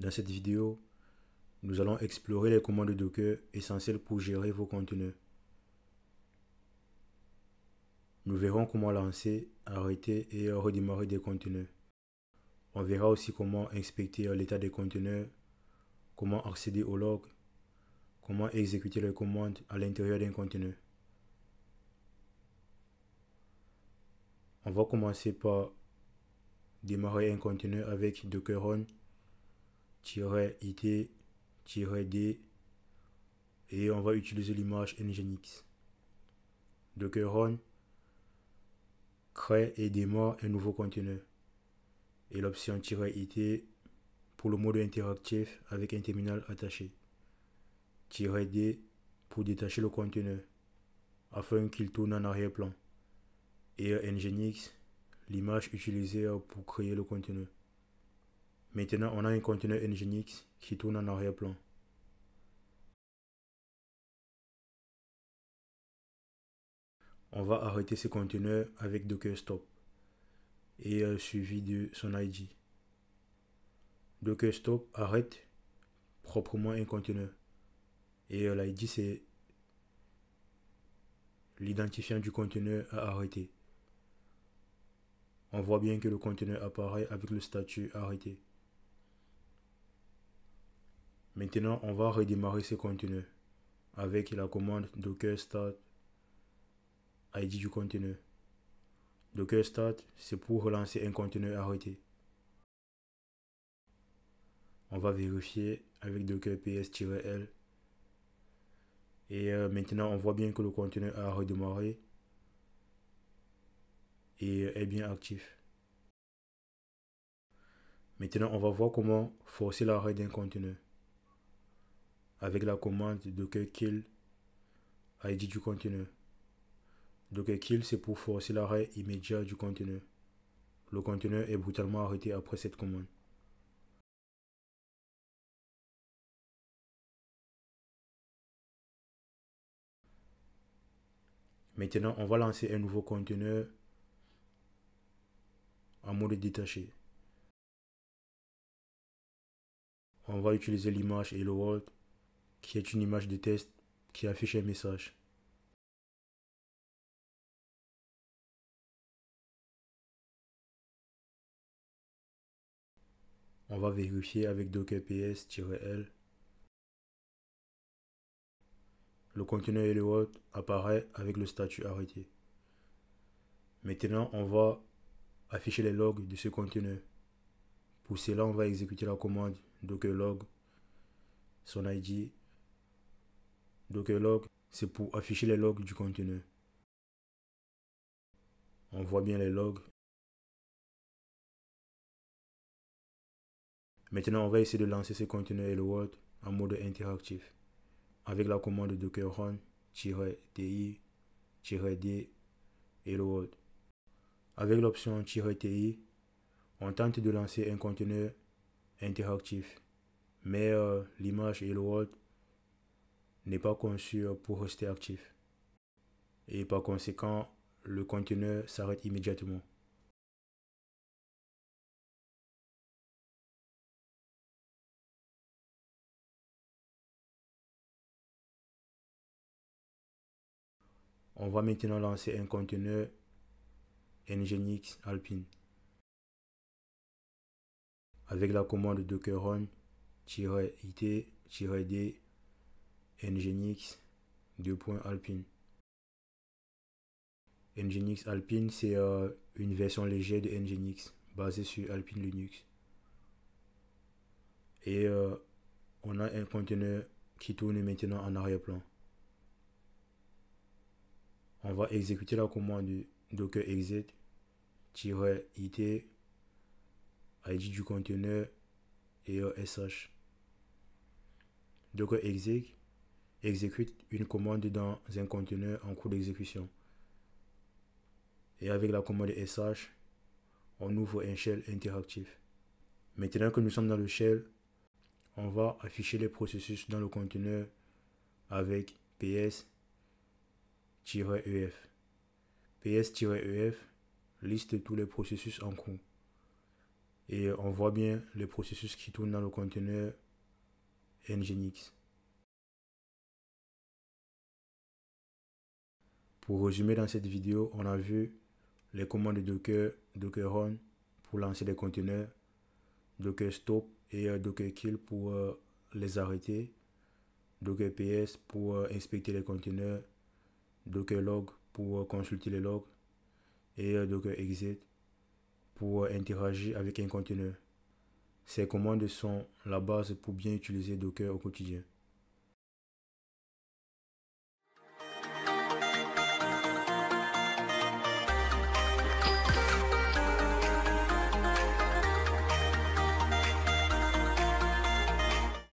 Dans cette vidéo, nous allons explorer les commandes Docker essentielles pour gérer vos conteneurs. Nous verrons comment lancer, arrêter et redémarrer des conteneurs. On verra aussi comment inspecter l'état des conteneurs, comment accéder aux logs, comment exécuter les commandes à l'intérieur d'un conteneur. On va commencer par démarrer un conteneur avec docker run-it-d et on va utiliser l'image nginx. Docker run crée et démarre un nouveau conteneur et l'option -it pour le mode interactif avec un terminal attaché. -d pour détacher le conteneur afin qu'il tourne en arrière-plan et nginx l'image utilisée pour créer le conteneur. Maintenant on a un conteneur nginx qui tourne en arrière-plan. On va arrêter ce conteneur avec docker stop et suivi de son ID. Docker stop arrête proprement un conteneur et l'ID c'est l'identifiant du conteneur à arrêter. On voit bien que le conteneur apparaît avec le statut arrêté. Maintenant on va redémarrer ce conteneur avec la commande docker start ID du conteneur. Docker start c'est pour relancer un conteneur arrêté. On va vérifier avec docker ps-l et maintenant on voit bien que le conteneur a redémarré et est bien actif. Maintenant on va voir comment forcer l'arrêt d'un conteneur avec la commande docker kill ID du conteneur. Docker kill c'est pour forcer l'arrêt immédiat du conteneur. Le conteneur est brutalement arrêté après cette commande. Maintenant on va lancer un nouveau conteneur en mode détaché. On va utiliser l'image hello world qui est une image de test qui affiche un message. On va vérifier avec docker ps-l. Le conteneur hello world apparaît avec le statut arrêté. Maintenant on va afficher les logs de ce conteneur. Pour cela on va exécuter la commande docker log, son ID. Docker log c'est pour afficher les logs du conteneur. On voit bien les logs. Maintenant on va essayer de lancer ce conteneur hello world en mode interactif avec la commande docker run-ti-d hello world. Avec l'option -ti, on tente de lancer un conteneur interactif, mais l'image hello world n'est pas conçue pour rester actif et par conséquent le conteneur s'arrête immédiatement. On va maintenant lancer un conteneur nginx alpine avec la commande docker run-it-d nginx alpine. Nginx Alpine c'est une version légère de Nginx basée sur Alpine Linux. Et on a un conteneur qui tourne maintenant en arrière-plan. On va exécuter la commande docker exec -it ID du conteneur et sh. Docker exec exécute une commande dans un conteneur en cours d'exécution. Et avec la commande sh, on ouvre un shell interactif. Maintenant que nous sommes dans le shell, on va afficher les processus dans le conteneur avec ps-ef. ps-ef liste tous les processus en cours. Et on voit bien les processus qui tournent dans le conteneur Nginx. Pour résumer dans cette vidéo, on a vu les commandes de Docker, Docker run pour lancer des conteneurs, Docker stop et Docker kill pour les arrêter, Docker ps pour inspecter les conteneurs, Docker log pour consulter les logs et Docker exit pour interagir avec un conteneur. Ces commandes sont la base pour bien utiliser Docker au quotidien.